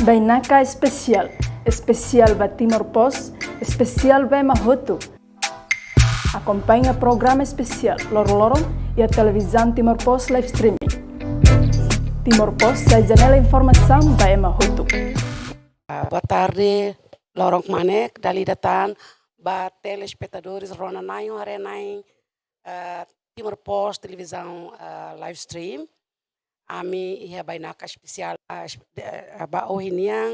Bainaka especial, especial ba Timor Post, especial ba Mahoto. Acompanhe o programa especial Loro e a televisão Timor Post live streaming. Timor Post é a janela informação ba Mahoto. Boa tarde, Lorong Manek, dali datang ba telespectadores Rona Nayo Arenain Timor Post televisão live stream. Ami ia bainaka especial ba ohiniang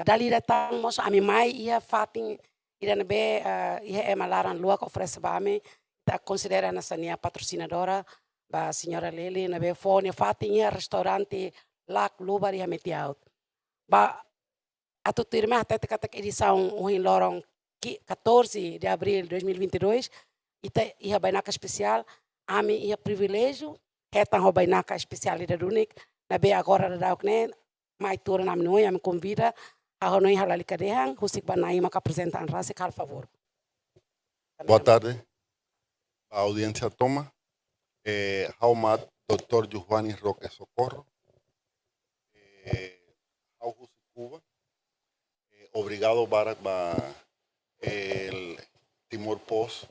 dali datang mos ami mai ia fating ida nabe ia malaran lua que oferece ba ami ta considera na sania patrocinadora ba senhora Lili nabe fone fating ia restaurante Lac Lubar ia metiaut ba atu turma até kata edição ohin lorong 14 de abril de 2022 ita ia bainaka especial ami ia privilégio Hetan ho bainaka especialidade unik na be agora da okne mai tur nam noi am convida a honoi halali kadehang husik banai maka apresentar rase cal favor. Boa tarde. A audiência toma. Haumat Dr. Giovanni Roque Socorro. Hau husik Cuba. Obrigado Barak ba el Timor Post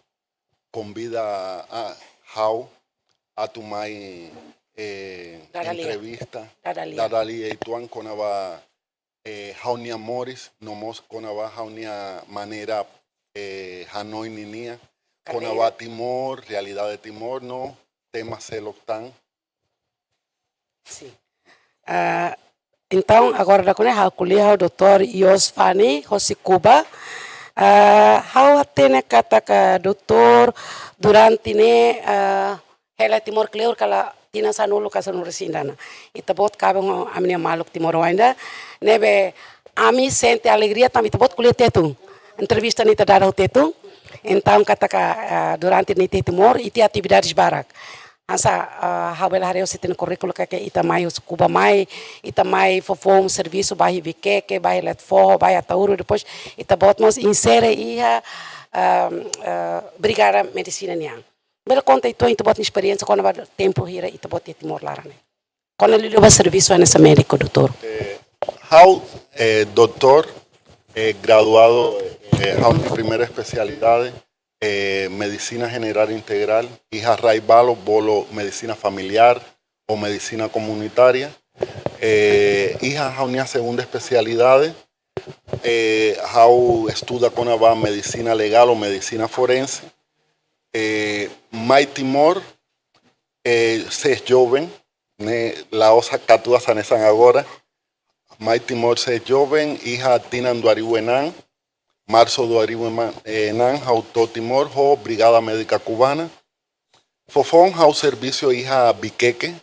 convida a Hau a tu mai entrevista Dadalia e tuan konava Jaunia Morris nomos konava Jaunia manera Hanoi ninia konava Timor realidade de Timor no tema seloctan. Sim. Então agora da kone ha kuliah o Dr. Yosfani Hosikuba hau atene kata ka doutor durante ne Hela Timor Kleur kala tina sanulu kasanu resindana. Itabot kabang amnia maluk Timor ainda. Nebe ami sente alegria tam itabot kuliah tetung. Entrevista nita darau tetung. Então kataka durante nite Timor iti atividades barak. Ansa habela hareu sitin currículo que ita mai os Cuba mai ita mai fofom serviço bahi vikeke bahi let forro bahi atauro depois itabot mos insere ia brigada medicina niang. Bela conta então tu bota experiência quando vai tempo hira e tu bota Timor lá né. Quando ele leva serviço nesse médico doutor. How doutor graduado how mi primera especialidad medicina general integral y Raibalo bolo medicina familiar o medicina comunitaria hija how mi segunda especialidad how estudia con aba medicina legal o medicina forense. Mai Timor se joven la osa catua sanesan agora Mai Timor se joven hija tinan duariwenan marzo duariwenan auto Timor ho brigada médica cubana fofón hau servicio hija biqueque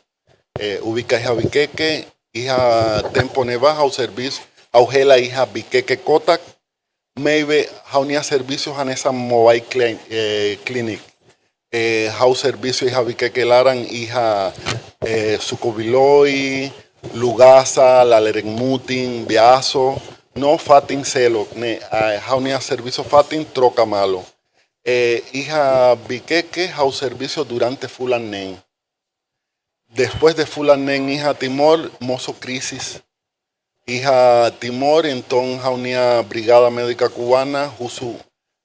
ubica hija biqueque hija tempo neva hau servicio augela hija biqueque kotak maybe haunia servicios en esa mobile clinic hau servicio hija biqueque laran hija sucoviloi lugasa la lerengmutin biaso no fatin celo ne haunia servicio fatin troca malo hija biqueque hau servicio durante fulan nen después de fulan nen hija Timor mozo crisis hija Timor, entonces una brigada médica cubana, Jusu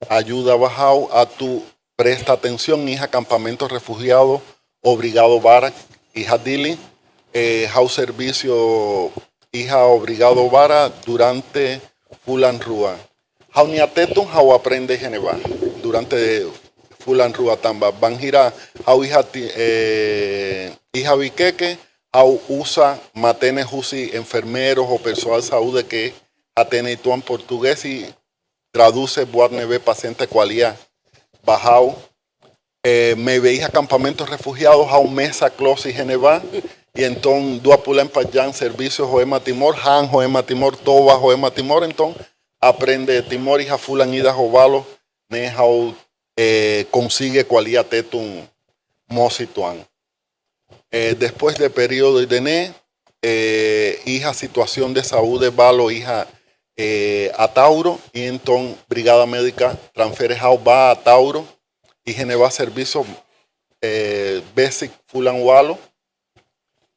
ayuda bajao a tu presta atención, hija campamento refugiado, obrigado Barak, hija Dili, hau servicio, hija obrigado Barak durante Fulan Rua. Jaunia Tetun, hau aprende Geneva, durante Fulan Rua Tamba. Banjira, hau hija Biqueque, au usa matene husi enfermeros o personal de salud que atene tu en portugués y traduce buarnebe paciente cualía bajao me veía campamentos refugiados a un mesa close y geneva y entonces duapula en payan servicios Joema Timor han Joema Timor toba Joema Timor entonces aprende Timor y jafulan ida jovalo nejao consigue cualía tetun mosituan. Después del periodo de NE, hija situación de salud de Balo, hija a Tauro, y entonces Brigada Médica transfiere va a Tauro y Geneva Servicio Basic Fulan Walo,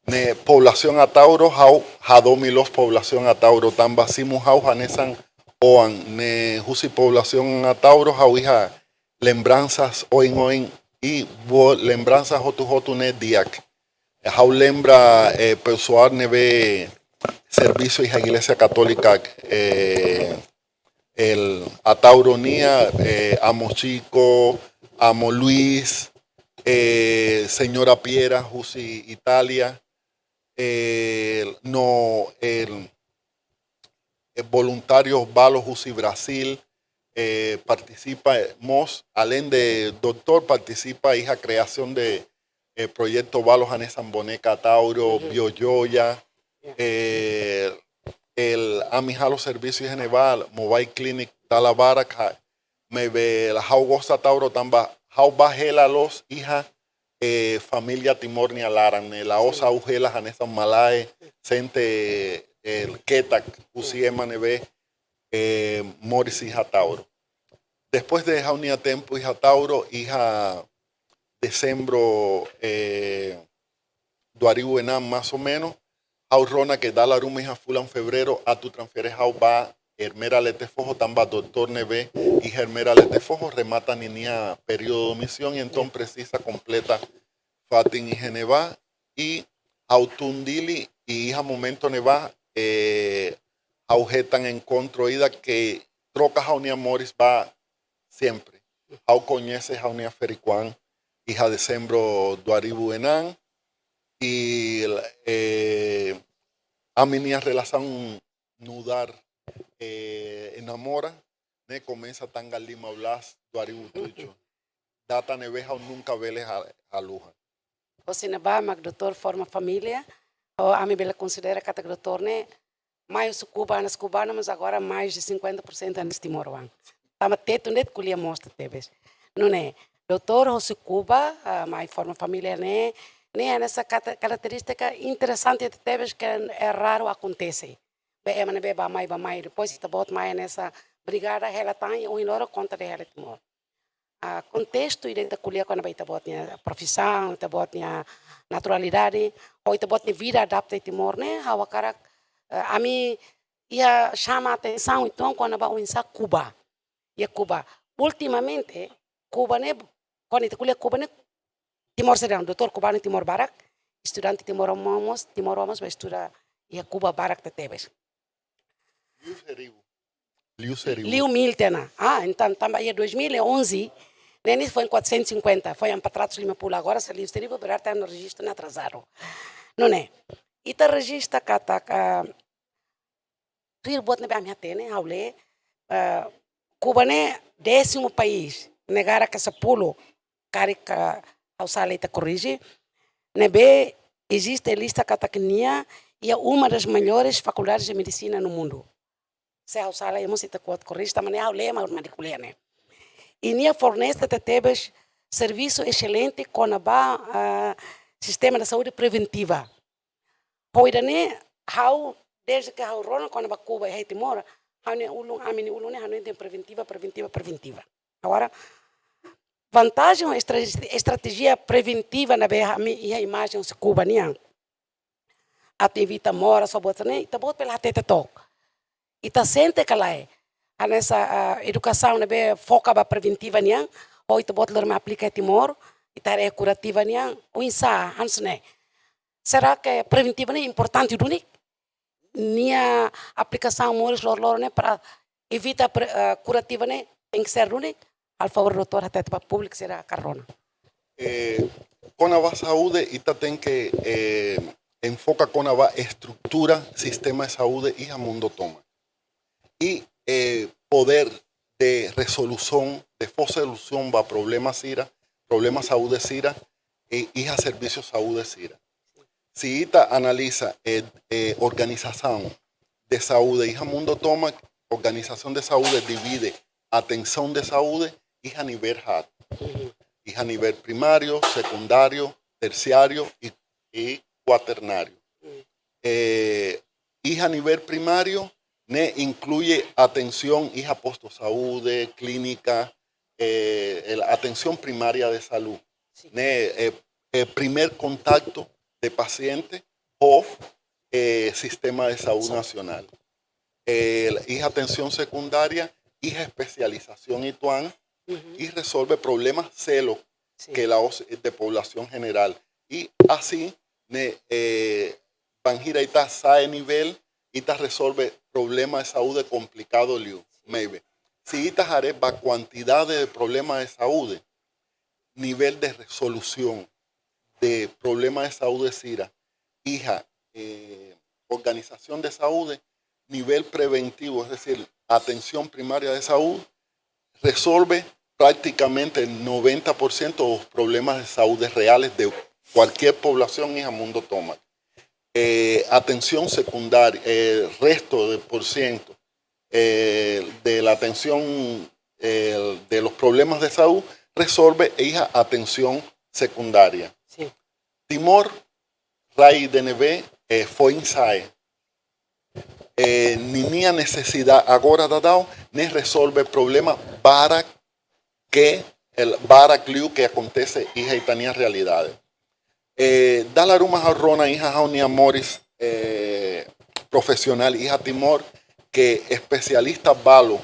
Ne población atauro hau hadomilos población atauro tamba simu hau hanesan oan ne husi población atauro hau hija lembranzas oin y lembranzas hotu ne diak hau lembra pessoal ne ve servicio hija iglesia católica el atauronía amo chico amo Luis señora Piera husi Italia voluntarios Balos Husi Brasil participa além de doctor participa hija creación de proyecto Balos Anesan Boneca Tauro Bioyoya el Amijalo Servicios General Mobile Clinic Talavara me ve la Jaugosa Tauro tamba Jau Bajela los hija familia Timornia Laran, la osa ugela Janesa Malae, Sente el Ketak, Usiema Neve, Moris hija Tauro. Después de Jaunia Tempo hija Tauro, hija Decembro Duariu Enam más o menos, Jaurona que da la ruma hija Fulan febrero, a tu transfieres Jau va Hermera Letefojo, tamba doctor Neve, hija Hermera Letefojo, remata niña periodo de misión y entonces precisa completa Fatin y Geneva y Autundili y hija momento Neva aujetan en controida que troca Jaunia Morris va siempre. Au coñece Jaunia Fericuán, hija de Sembro Duaribu Enan y a mi niña relación nudar enamora, ne comienza tanga Lima Blas Duaribu Tucho. Data neveja nunca veles a luja. O sinaba mag doutor forma família, o a mi bela considera que o doutor né mais cubanas, mas agora mais de 50% antes de Timor-Leste. Tama teto net colher mostra tebes. Não é? Doutor o se Cuba, mais forma família né nessa característica interessante de tebes que é raro acontece. Bem, mas bem mais depois está bot mais nessa brigada ela tem o inoro contra de ela Timor. Contexto e dentro da colher quando vai estar botando profissão, estar botando naturalidade, ou estar botando vida adaptada a Timor, né? A cara a mim ia chama a atenção então quando vai pensar Cuba, e Cuba ultimamente Cuba né quando está colher Cuba né Timor será doutor cubano Timor Barak, estudante Timor Homos vai estudar e Cuba Barak te teves. Liu Miltena. Então também em 2011 nem foi em 450, foi em Patratos Lima Pula. Agora se Liu Serivo virar está no registro atrasado. Não é? E está registro que está tu ir botar na minha tene, aule Cuba é 10º país negar que esse pulo carica ao sala está corrige. Nebe existe a lista catacnia e é uma das melhores faculdades de medicina no mundo. Se ao sala é música corrige também aule mas mediculé né. E nia fornece tebes serviço excelente com a sistema de saúde preventiva. Hoje né how desde que a Rona quando a Cuba e Timor, a mini ulun né tem preventiva. Agora vantagem estratégia preventiva na berra a imagem se Cuba né. A evita mora só bota né, tá bota pela teta toc. E tá sente que lá é a nessa educação né foca ba preventiva né, ou tá bota lá aplica Timor, e tá é curativa né, ou insa hans né. Será que preventiva né importante do né? Nia aplicação mores lor né para evitar curativa né tem que ser do né. Al favor doutor até para público será carona. Com a saúde ita tem que enfoca com a estrutura sistema de saúde e a mundo toma e poder de resolução de solução para problemas sira problemas saúde sira e a serviços saúde sira. Se ita analisa organização de saúde e a mundo toma organização de saúde divide atenção de saúde e a nível hard. Y a nivel primario, secundario, terciario y cuaternario. Y a nivel primario ne incluye atención y aposto salud, clínica, atención primaria de salud. Sí. Ne, primer contacto de paciente o Sistema de Salud Nacional. Hija atención secundaria, hija especialización ituan, y resuelve problemas celos que la de población general. Y así, Banjira ita sabe nivel, ita resuelve problemas de salud complicado liu, maybe. Si ita haré va cantidad de problemas de salud, nivel de resolución de problemas de salud de Sira, hija, organización de salud, nivel preventivo, es decir, atención primaria de salud, resuelve prácticamente el 90% de los problemas de salud reales de cualquier población en el mundo toma. Atención secundaria, el resto del por ciento de la atención de los problemas de salud resuelve hija atención secundaria. Sí. Timor, Rai DNB, fue insae. Ni necesidad ahora dado ni resolver problemas para que el baracliu que acontece hija y tenía realidades. Da la ruma jarrona hija Jaunia Morris profesional hija Timor que especialista balo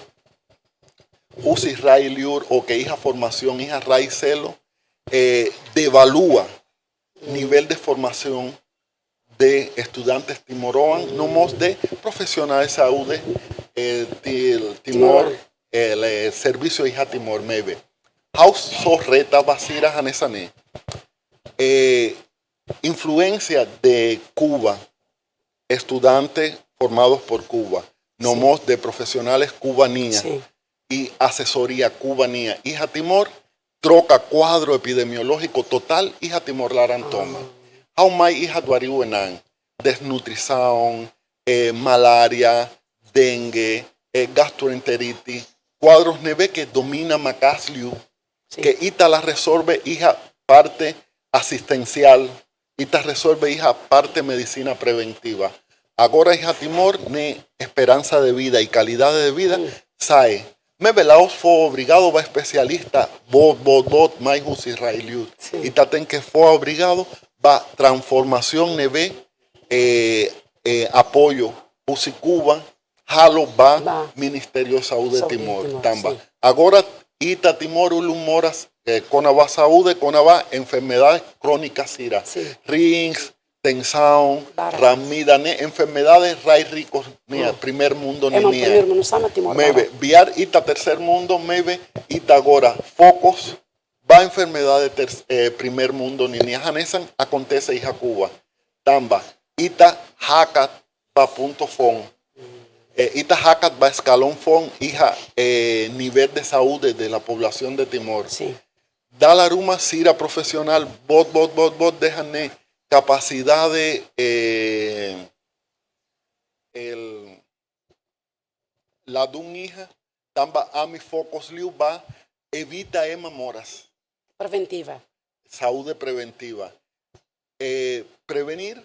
usi ray liur o que hija formación hija ray celo devalúa nivel de formación de estudiantes timoroan, no más de profesionales de salud, Timor, el servicio hija Timor mebe. House so reta basira hanesane. Influencia de Cuba, estudiantes formados por Cuba, no más de profesionales cubanías y asesoría cubanía. Hija Timor, troca cuadro epidemiológico total, hija Timor Larantoma. Haumai hija duariuenan, desnutrición, malaria, dengue, gastroenteritis, cuadros neve que domina Macasliu, que ita la resuelve hija parte asistencial, ita resuelve hija parte medicina preventiva. Ahora hija Timor, ne esperanza de vida y calidad de vida, sae. Me velaos fue obligado va especialista, bot, maijus israeliut. Y taten que fue obligado, va transformación neve, apoyo, Usi Cuba, Halo va Ministerio de Salud de Timor, Tamba. Ahora, ita Timor ulumoras, conaba salud, conaba enfermedades crónicas, sira, rings, tensión, ramidane, enfermedades ray ricos, primer mundo ni mebe, viar ita tercer mundo, mebe, ita agora, focos, va enfermedades primer mundo ni hanesan, acontece hija Cuba, Tamba, ita hakat va punto fon, ita hakat va escalón fon, hija nivel de salud de la población de Timor. Da la ruma sira profesional, bot, déjame capacidad de la de un hija, tamba a mi focos liu va, evita moras. Preventiva. Salud preventiva. Prevenir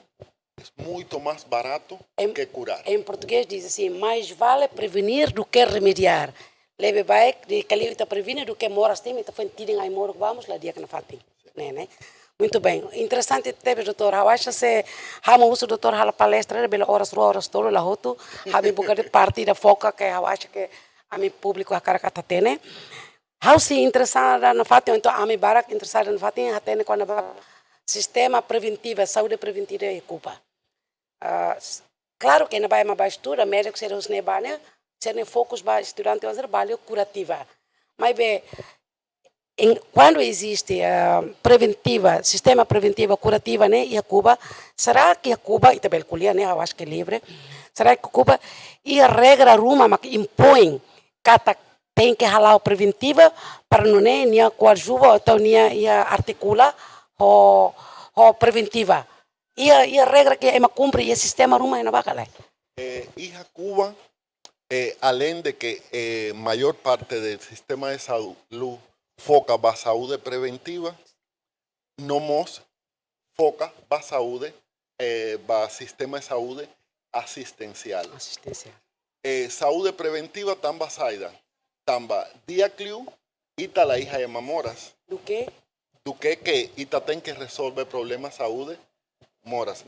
es mucho más barato que curar. En português diz assim, mais vale prevenir do que remediar. Leve vai de que está prevenir do que moras tem, então foi tirem aí moro vamos lá dia que não fatem, né? Muito bem. Interessante teve doutor. Eu acho que há uso doutor hala palestra bela horas todo lá roto. Há um pouco de parte da foca que eu acho que a mi público a cara que tá né. Há se interessada no fato então a mi barak interessada no fato até quando sistema preventivo, saúde preventiva em Cuba. Claro que não vai mais estuda médico ser os nebane, ser focos para estudante fazer trabalho curativa. Mas bem quando existe preventiva, sistema preventivo curativa, né, e a Cuba, será que a Cuba, e também colher, né, eu acho que é livre, será que a Cuba, e a regra ruma, que impõe, que tem que ralar a preventiva, para não nem a coadjuva, então nem a articula, a preventiva. E a regra que é uma cumpre, e o sistema ruma, não vai calar. E a Cuba, além de que maior parte do sistema de saúde foca para saúde preventiva, no más foca para saúde, para sistema de saúde asistencial. Saúde preventiva tamba saida, tamba diacliu, ita la hija de mamoras. ¿Do qué? Do que ita tem que resolver problemas de saúde moras.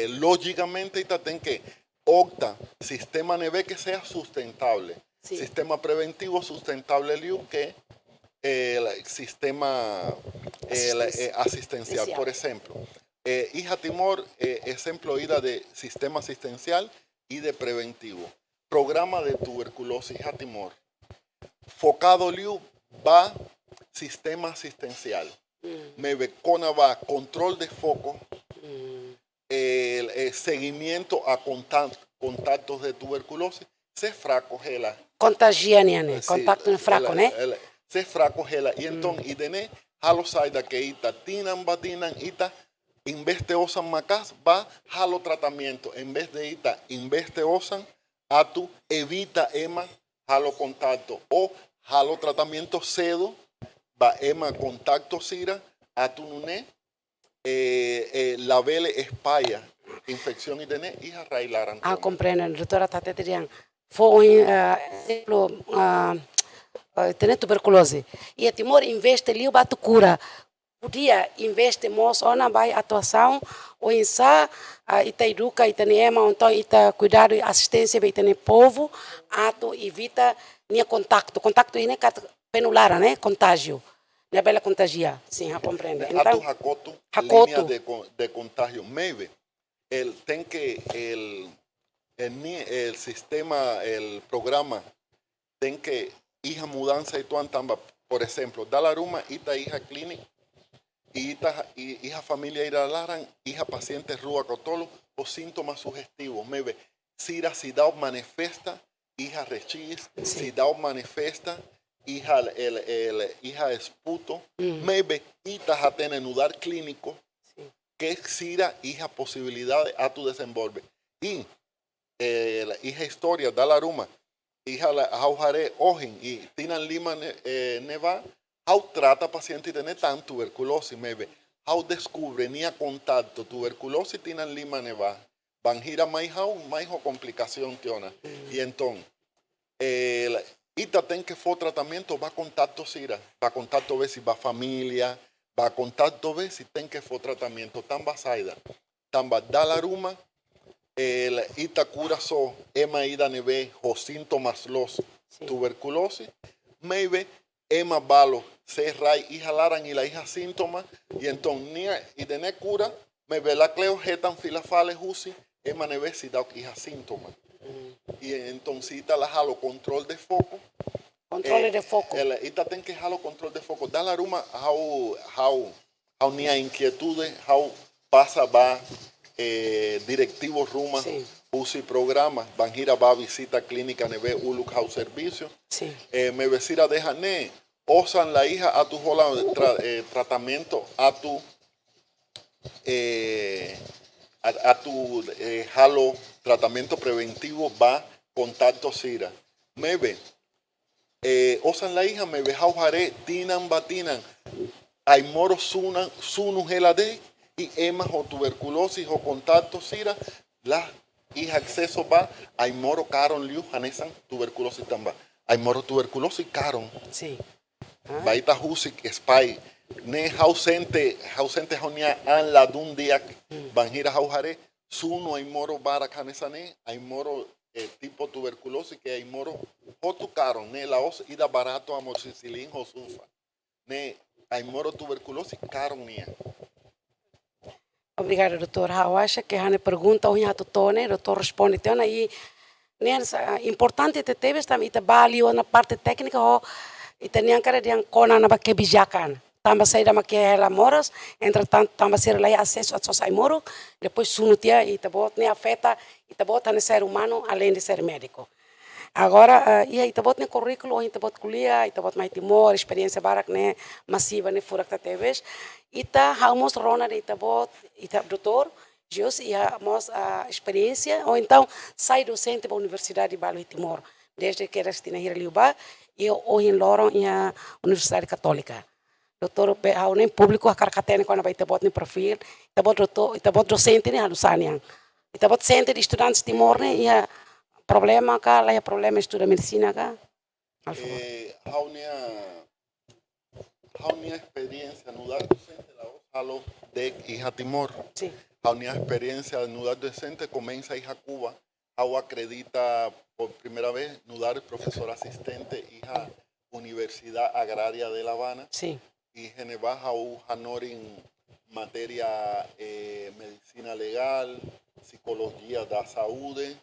Lógicamente, ita ten que opta sistema neve que sea sustentable. Sí. Sistema preventivo sustentable liu que el sistema asistencial. Por ejemplo, hija Timor, ejemplo ida de sistema asistencial y de preventivo. Programa de tuberculosis hija Timor. Focado liu va sistema asistencial. Me ve va control de foco, el seguimiento a contactos de tuberculosis, se fraco gela. Contagiania, né? Sí, Contacto en fraco, né? Se fraco gela. Y entonces, y dene, halo saida que ita tinan batinan ita, en vez de osan macas, va halo tratamiento. En vez de ita, en vez de osan, a tu evita ema halo contacto. O halo tratamiento cedo, va ema contacto sira, a tu nune, la vele espaya, infección y dene, hija railaran. Compreendo, doutora Tata Trian. Foi, exemplo, tem tuberculose. E a Timor investe ali o bato cura. Podia investe mais ona vai atuação ou em sa ita educa ita niema então ita cuidado e assistência vai ter povo ato evita nia contato ini kat penulara né contágio né bela contagia sim a compreende então hakoto linha de contágio maybe tem que el sistema, el programa, ten que hija mudanza y tuan tamba, por ejemplo, da la ruma, ita hija clínica, y hija familia ira laran, hija paciente rúa cotolo, o síntomas sugestivos, maybe, sira si da manifesta, hija rechis, si da manifesta, hija hija esputo, maybe, ita ha tener nudar clínico, que sira hija posibilidades a tu desenvolve. Y hija historia da la ruma hija la jare ojen y tinan lima neva how trata paciente tiene tan tuberculosis maybe how descubre ni a contacto tuberculosis tinan lima neva van gira mais complicación tiona y entonces ita ten que fue tratamiento va contacto sira va contacto ver si va familia va contacto ver si ten que fue tratamiento tan basaida tan da la ruma el ita cura so ema ida neve o síntomas los tuberculosis maybe ema balo se rai hija laran y la hija síntomas y entonces ni y de cura me ve la cleo jetan filafales husi ema neve si da hija síntomas y entonces ita la jalo control de foco de foco ita ten que jalo control de foco da la ruma how ni a inquietudes how pasa va directivo Ruma, usi programa, Banjira va a visita clínica neve uluk house servicio. Sí. Me vesira de Jané, osan la hija a tu jola tratamiento, a tu jalo tratamiento preventivo va contacto sira. Me ve, osan la hija me ve jaujaré, tinan batinan, hay moro sunu gelade. Y emas o tuberculosis o contacto sira, la hija acceso va, hay moro caron liu, hanesan tuberculosis tamba. Hay moro tuberculosis caron. Sí. Baita husik spy. Ne ausente honia an la dun dia banjira haujare, suno hay moro bara canesane, hay moro tipo tuberculosis que hay moro hotu caron, ne la os ida barato amoxicilin o sulfa. Ne hay moro tuberculosis caron nia. Obrigada, doutor. Eu acho que a pergunta o o Tony, o doutor responde. Então, aí, importante te teve também te valio na parte técnica ou e tinha cara de ancona na que bijacan. Tamba saída ma que ela moras, entretanto tamba ser lá acesso a só moro, depois sunutia e te bota nem afeta e te bota no ser humano além de ser médico. Agora, e aí te bota no currículo, e te bota culia, e te bota mais Timor, experiência barak né massiva né fora que teves. E tá vamos rona de te bota e te doutor, jus e a experiência ou então sai docente da Universidade de Balo Timor, desde que era na Hiraliuba e hoje em Loron e a Universidade Católica. Doutor, ao nem público a carcatene quando vai te bota no perfil, te bota doutor, te bota docente né Lusanian. E te bota centro de estudantes de Timor né e problema cá, lá é problema estuda medicina cá. Haunia experiência no dar docente la halo de hija Timor. Sí. Una experiencia de nudar docente comienza hija Cuba. How acredita por primera vez nudar profesor asistente hija Universidad Agraria de La Habana. Sí. Y Geneva how hanorin materia medicina legal, psicología da saúde,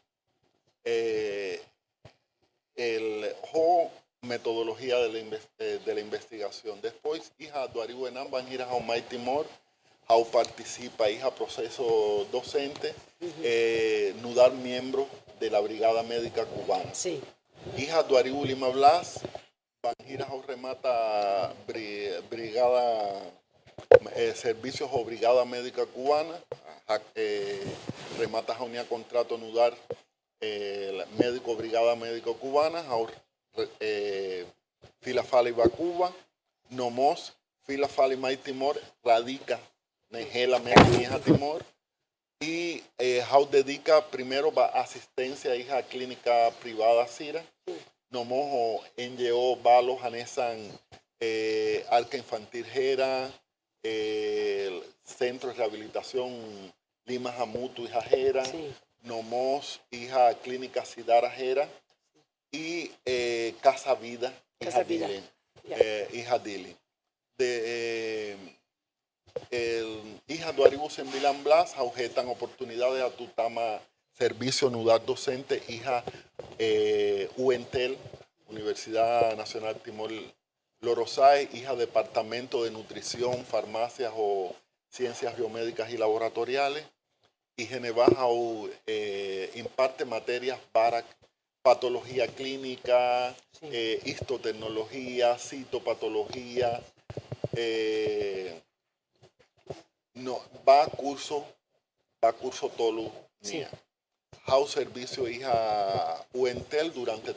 metodología de la investigación. Después, hija Duaribu Enam van a ir a Omay Timor, how participa hija proceso docente, nudar miembro de la Brigada Médica Cubana. Sí. Hija Duaribu Lima Blas, van a ir a remata brigada servicios o Brigada Médica Cubana, remata a contrato nudar médico Brigada Médica Cubana, Fila Fali va Cuba, Nomos, Fila Fali May Timor, radica Nejela Hija Timor, y how dedica primero va asistencia hija clínica privada Cira, Nomos NGO Balo Janesan Arca Infantil Jera, el Centro de Rehabilitación Lima Jamutu hija Jera, Sí. Nomos hija clínica Sidara Jera, y Casa Vida Casa Vida. hija Dili. Hija Duaribus en Milan Blas, objetan oportunidades a tu tama servicio nudar docente, hija UNTEL, Universidad Nacional Timor Lorosai, hija Departamento de Nutrición, Farmacias o Ciencias Biomédicas y Laboratoriales, y Genevaja imparte materias para patología clínica, Sí. histotecnología, citopatología, va a curso Tolu, Sí. How servicio hija UNTEL durante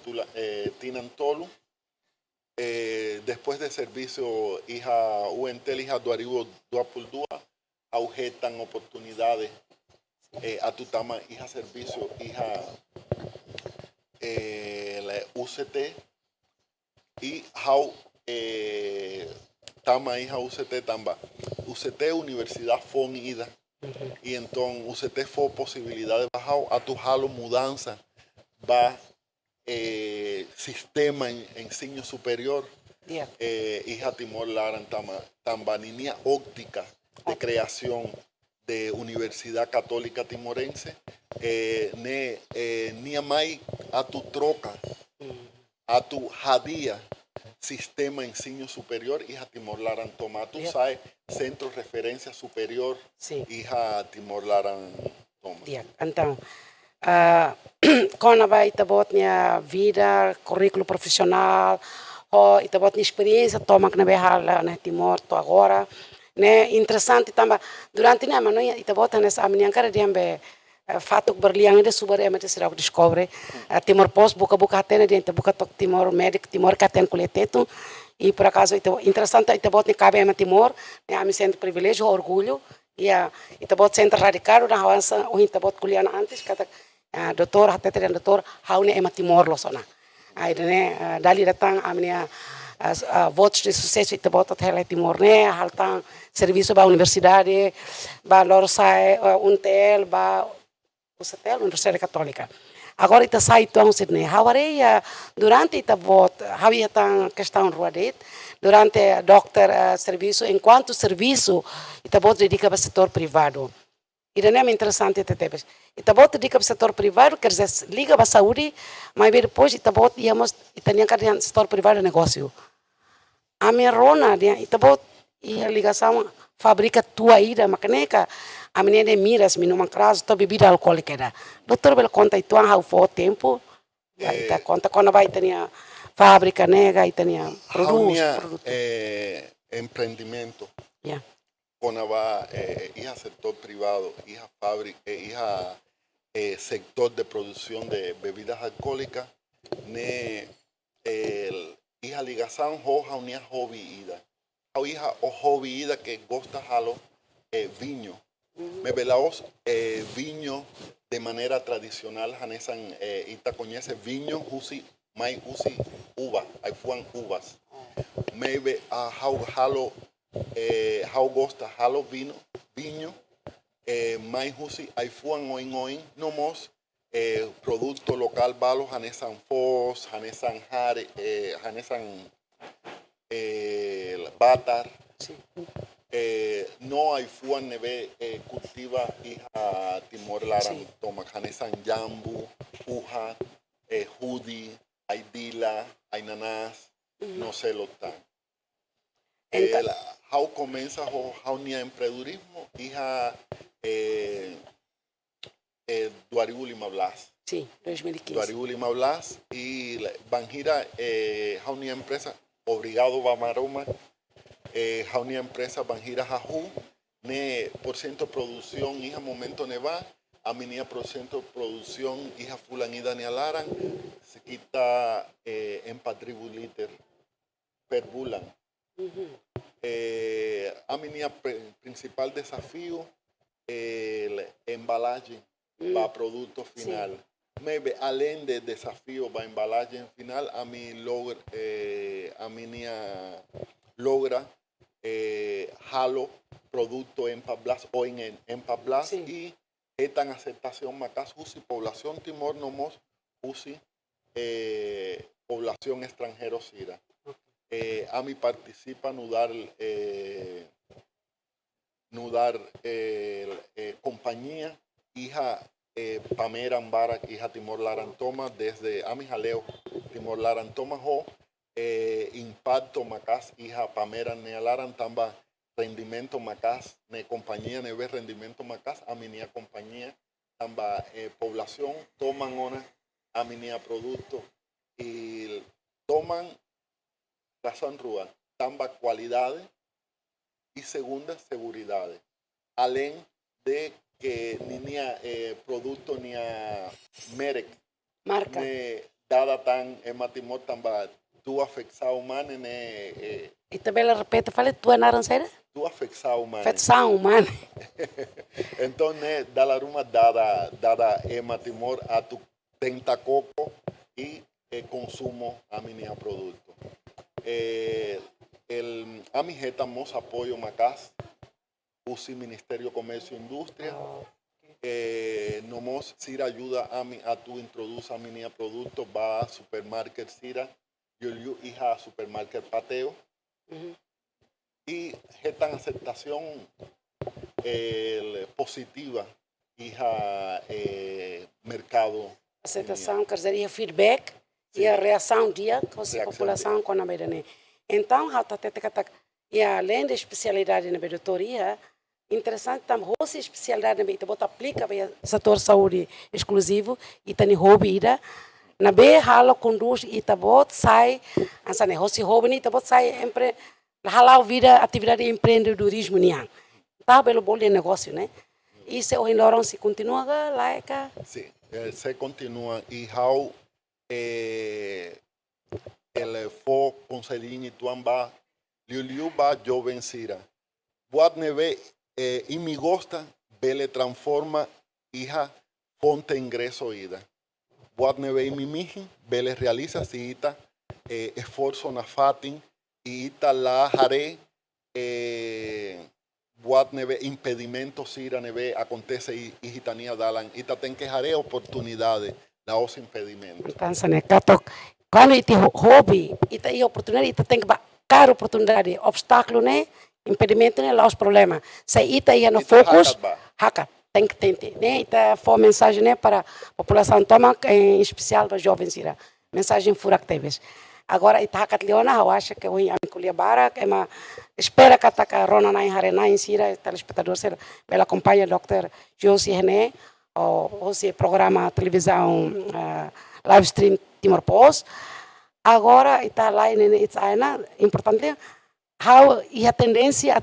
Tinan Tolu. Después de servicio hija UNTEL, hija Duaribo Duapuldúa, objetan oportunidades a tu tama hija servicio hija la UCT, y how tama hija UCT tamba UCT Universidad Fon Ida, y entonces UCT fue posibilidad de bajar a tu jalo mudanza va sistema en enseño superior, Yeah. hija Timor Laran tambaninia óptica de creación de Universidad Católica Timorense, ni amai a tu troca, a tu jadía sistema enseño superior, hija Timor Laran toma, tú sabes, centro de referencia superior, Sí. hija Timor Laran toma. Yeah. Então, quando vai itabot minha vida, currículo profissional, ou itabot minha experiência, toma que na berra na Timor, tô agora, né? Interessante também, durante né, mas não itabot nessa a minha cara de ambe fato berliang de subar é mas será que descobre Timor Post buka até né dentro buka tok Timor médico Timor que tem coleteto, e por acaso interessante itabot ne cabe a Timor, né? A mim sendo privilégio, orgulho. Ya, itabot centro radical na hawansa o itabot kuliah antes kata doktor hati dan doktor haune ema Timor lo sona. Ai dene dali datang amnia votos de sucesso itabot até Timor ne haltang serviço ba universidade ba Lorosai Untel ba UCTEL Universidade Católica. Agora ita sai tuang Sydney. Hawareia durante itabot havia tang questão ruadet durante doctor serviço enquanto serviço itabot dedica para o setor privado. E não é interessante até itabot dedica para o setor privado, quer dizer, liga para a saúde, mas depois itabot íamos itanian kan setor privado negócio. A minha rona dia itabot ia ligação fábrica tua ida macaneca a menina de miras minuman craso to bebida alcoólica. Doutor bel conta itu hau fo tempo. Ita conta quando vai tenia fábrica nega e tenia produtos. Emprendimiento. Yeah. Cuando va hija sector privado, hija fábrica, hija sector de producción de bebidas alcohólicas, ne hija ligação hoja unia hobby ida. Hija o hobby ida que gosta halo viño. Me velaos viño de manera tradicional, hanesan ita conoce viño usi mai usi uva, hay fuan uvas. Me ve a halo how gosta halo vinho, mais husi aifuan oin nomos, producto local balos hanesan fos, hanesan hare, hanesan batar. Sí. No hay fuan neve cultiva hija timor laran Sí. toma hanesan jambu, uja, judi, hay dila, hay nanás, no sé lo tan. How comienza how nia empreendedorismo hija Duariu Lima Blas. Sí, 2015. Duariu Lima Blas y Banjira how nia empresa obrigado va maroma how nia empresa Banjira Jaju ne por ciento producción hija momento neva a mi nia por ciento producción hija fulanida ni alaran se quita en patribuliter perbulan. A mi principal desafío el embalaje va a producto final. Sí. Maybe além de desafío va a embalaje final a mi logra jalo producto en Pablas o en Pablas sí. Y esta aceptación macas usi población timor nomos usi población extranjero sira. A mí participa nudar compañía hija Pamera Ambara hija Timor Larantoma desde a mi jaleo Timor Larantoma ho impacto macas hija Pamera Nealaran tamba rendimiento macas ne compañía ne ve rendimiento macas a mi nia compañía tamba población toman una a mi nia producto y toman razón rua, tamba cualidades y segunda seguridad. Além de que ni producto ni merek marca ne dada tan matimor tamba tu afecção humana ne e também ela repete, fala tu naranceira? Tu afecção humana. Afecção humana. Então né dala ruma dada matimor a tu tentacoco e consumo a minha produto. A mi jetamos apoyo macas usi Ministerio Comercio e Industria nomos sira ayuda a tu introduce a mi producto va a supermarket sira yo hija supermarket pateo y jetan aceptación positiva hija mercado aceptação quer dizer feedback e a reação dia com a população com a beira. Então, e além da especialidade na bedotoria, interessante também a especialidade na beira, bota aplica para o setor saúde exclusivo e tem hobby ida na beira hala conduz e tabot sai ansane hosi hobby ni tabot sai empre hala vida atividade de empreendedorismo niang. Tá belo bom de negócio, né? E se o Lorong se continua lá sim, se continua e how el fo conselhinho tuamba liuba joven sira boat neve y mi gosta bele transforma hija fonte ingreso ida boat neve y mi miji bele realiza si ita esfuerzo na fatin y ita la haré boat neve impedimento sira neve acontece y gitania dalan ita ten que haré oportunidades la os impedimento. Então, né, quando ite hobby, ita e oportunidade, ita tem que cara oportunidade, obstáculo, né, impedimento, né, lá os problemas. Se ita ia no focus, haka, tem que tentar, né, ita foi mensagem, né, para a população toma, em especial para jovens, ira, mensagem furacteves. Agora, ita haka leona, eu acho que o Aminculia Bara, é uma espera que a Rona na Harena, em Sira, telespectador, ela acompanha o Dr. Josi René, o programa televisão live stream Timor Post. Agora está lá e importante how e a tendência a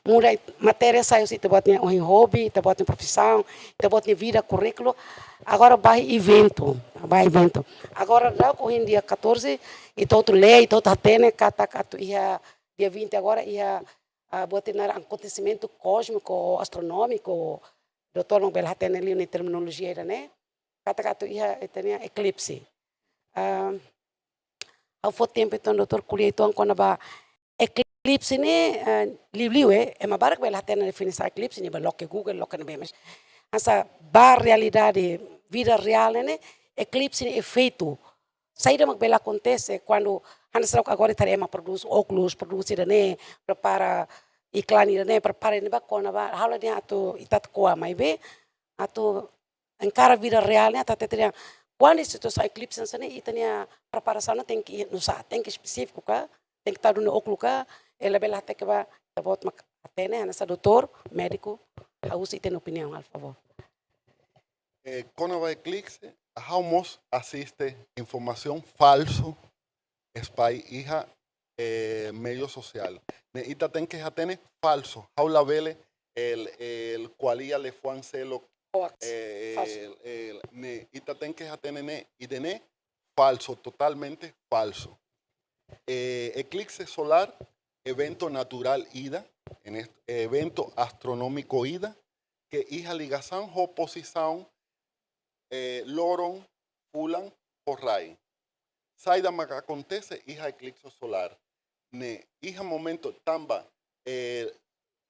muda matéria sai se te bota em hobby, te bota em profissão, te bota em vida, currículo. Agora vai evento. Agora lá com o dia 14 e todo lei, todo atene kata ia dia 20 agora ia botar um acontecimento cósmico, astronômico. Doutor Nobel hatene ali na terminologia, né? Kata ia tinha eclipse. Ao foi tempo então doutor colhei então quando ba eclipse clips ini liu-liu ema barak bela tena definisa clips ini loke Google loke na bemes. Asa bar realidade vida real ini clips ini é feito. Saída mag bela acontece quando Hannes agora estaremos produz óculos, produz idane, prepara iklan idane, prepara ini bakona ba hala dia atu itat koa mai be atu encara vida real ne ata teria quando isso sai clips sana itania preparação tem que nusa tem que específico ka tem que estar no óculos ka ela bela até que vai tabot mak atene Hannes doutor médico a usa tem opinião al favor. Quando vai clics, vamos assiste informação falso spy hija medio social. Ita ten que jatene falso. Jaula vele el cualía le fue celo. Ita ten que jatene ne y de falso, totalmente falso. Eclipse solar, evento natural ida, en este evento astronómico ida, que hija ligación oposición loron fulan por ray. Saida mag acontece hija eclipse solar. Ne hija momento tamba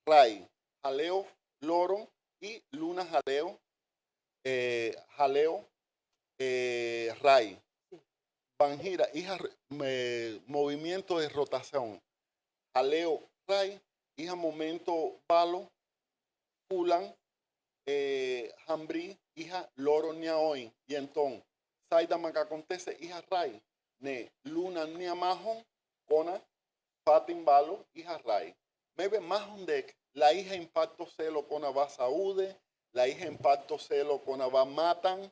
ray jaleo loron y luna jaleo ray. Banjira hija movimiento de rotación. Jaleo ray hija momento balo fulan hambri hija loro nia hoy y entonces saida mag acontece hija ray ne luna nia mahon kona fatin balo hija ray mebe mahon dek la hija impacto celo kona va saúde la hija impacto celo kona va matan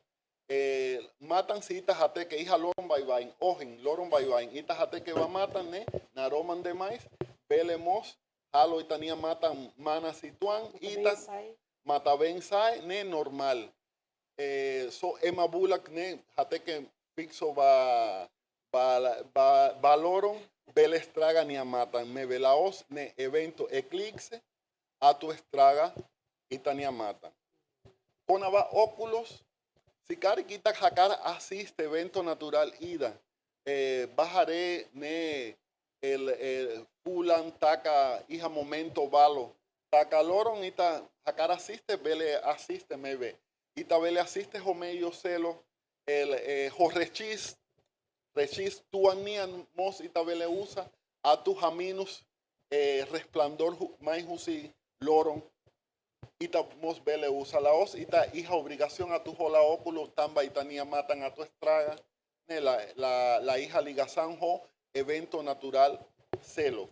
matan si ita jate que hija loron baibain ojen loron baibain ita jate que va matan ne naroman demais velemos halo itania matan mana situan ita mata ben sai ne normal so ema bulak ne jate que fixo va loron bele estraga ni a matan me velaos ne evento eclipse a tu estraga itania matan kona va óculos si cari quita jacara asiste evento natural ida bajaré ne el pulan taca hija momento balo taca loron ita jacara asiste bele asiste me ve ita bele asiste jo medio celo el jo rechis tu anian mos ita bele usa a tu jaminus resplandor mai husi loron ita mos bele usa la os ita hija obligación a tu jola óculo tamba itania matan a tu estraga ne la hija ligasanjo evento natural celo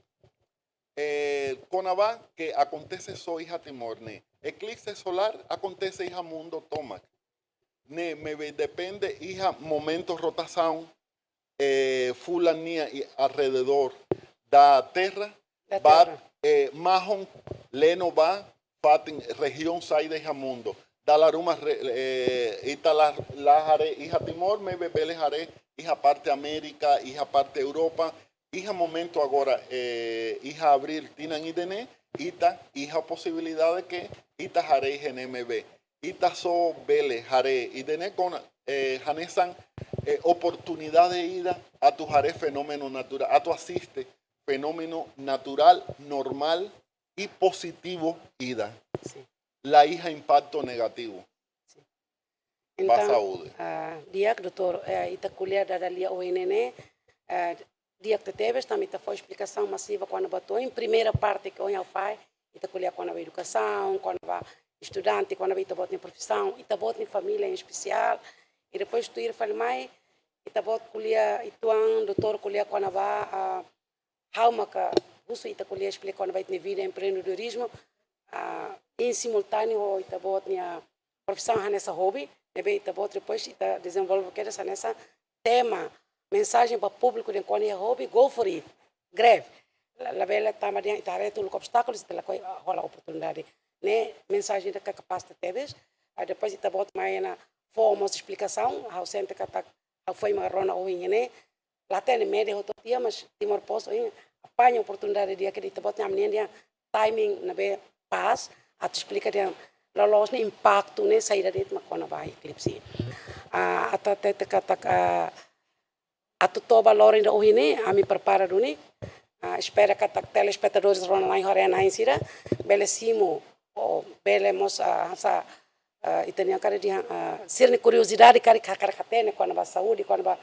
conaba que acontece so hija timor ne eclipse solar acontece hija mundo tomac ne me depende hija momento rotación fulania y alrededor da terra va mahon leno va fatin región saide hija mundo da la ruma ita la jare hija timor me bebele jare hija parte América hija parte Europa hija momento agora hija abril tinan idene ita hija posibilidad de que ita jare GNMB ita so bele jare idene con janesan oportunidad de ida a tu jare fenómeno natural a tu asiste fenómeno natural normal y positivo ida Sí. la hija impacto negativo Sí. va Então, saúde dia que doutor ita colher da dalia ONN dia que teve também foi explicação massiva quando botou em primeira parte que o faz ita colher quando vai educação quando vai estudante quando vai botar em profissão ita botar em família em especial e depois tu ir falar mais ita botar colher ituan doutor colher quando vai how maka uso ita colher explica quando vai ter vida empreendedorismo em simultâneo ita botar profissão nessa hobby nebe ita botar depois ita desenvolve que essa nessa tema mensagem para o público de quando é hobby go for it greve la bela tá mas ita reto os obstáculos ita rola oportunidade né mensagem da capacidade teves depois ita botar mais na forma de explicação how sempre que tá foi marrona ou né lá tem média rototia mas Timor Post apanha oportunidade dia que ita botar dia timing na be pas a te explica dia lolos ne impacto ne saída de quando vai eclipse ata te kata a tu to valor ainda hoje né a me prepara do né espera que os telespectadores Rona Nai Hore Nai Sira, bele simo, ou bele mos itania cara de sirne curiosidade cara catene quando vai saúde, quando vai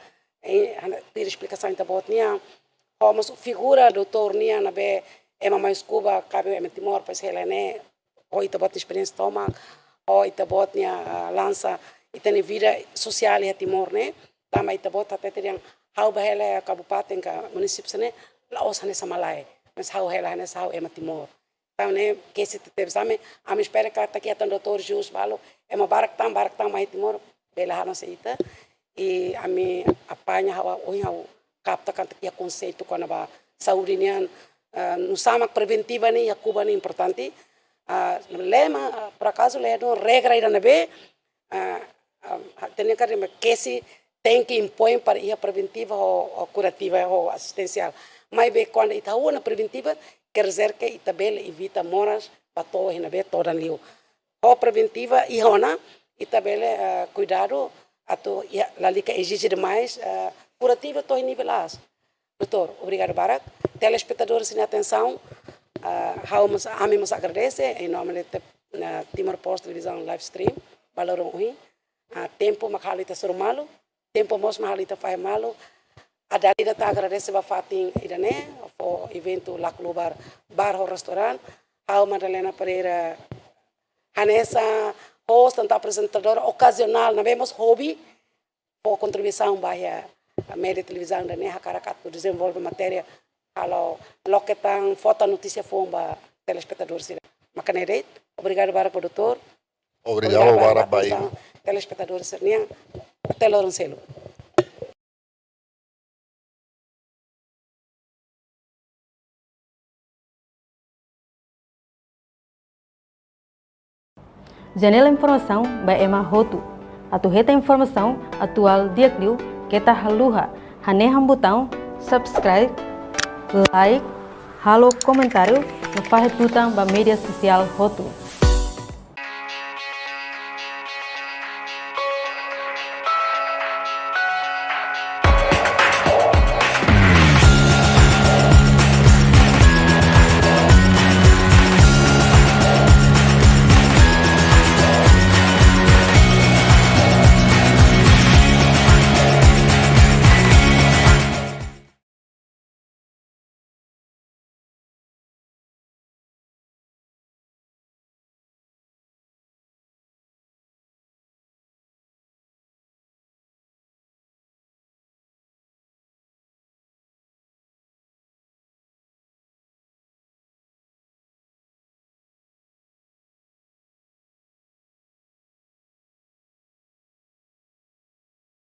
ter explicação da botnia, como figura doutor nia na be ema mais Cuba, cabe ema Timor, pois helene, ou ita bot experiência toma, ou ita botnia lança itani vida social e Timor né, tama ita bot até teriam hau bahela kabupaten ka município né, lá os hane samalai, mas hau hela hane hau ema Timor. Então né, que se teve sabe, a me espera que aqui até doutor Jus balo, ema barak tam mais Timor, bela hana seita e a me apanha hau capta kan ia conceito quando ba saúde nian no sama preventiva ni a Cuba ni importante lema por acaso le no regra ira nebe tem que se tem que impõe para ir preventiva ou curativa ou assistencial mas be quando ita uma preventiva quer dizer que ita bela evita moras pato na be toda liu ou preventiva e ona ita bela cuidado ato la lica exige demais curativa to nivelas. Doutor, obrigado Barak. Telespectadores sem atenção, amemos agradece em nome de Timor Post televisão live stream, valoram oi. Tempo makalita sur malu, tempo mos makalita faz malu. A dalida ta agradece ba fatin idane for evento la clubar bar ho restaurant. Hau Madalena Pereira Hanessa host e apresentadora ocasional, nós vemos hobby por contribuição bahia a média televisão da Neha Caracat desenvolve matéria kalau loketan foto notícia fomba telespectadores makaneret obrigado para produtor obrigado para bai telespectadores nia até Lorencelo. Janela informação by Emma Hotu. Atuheta informação atual diakliu kita haluha haneham botão subscribe, like, halo comentário no faz tutang ba media social Hotu.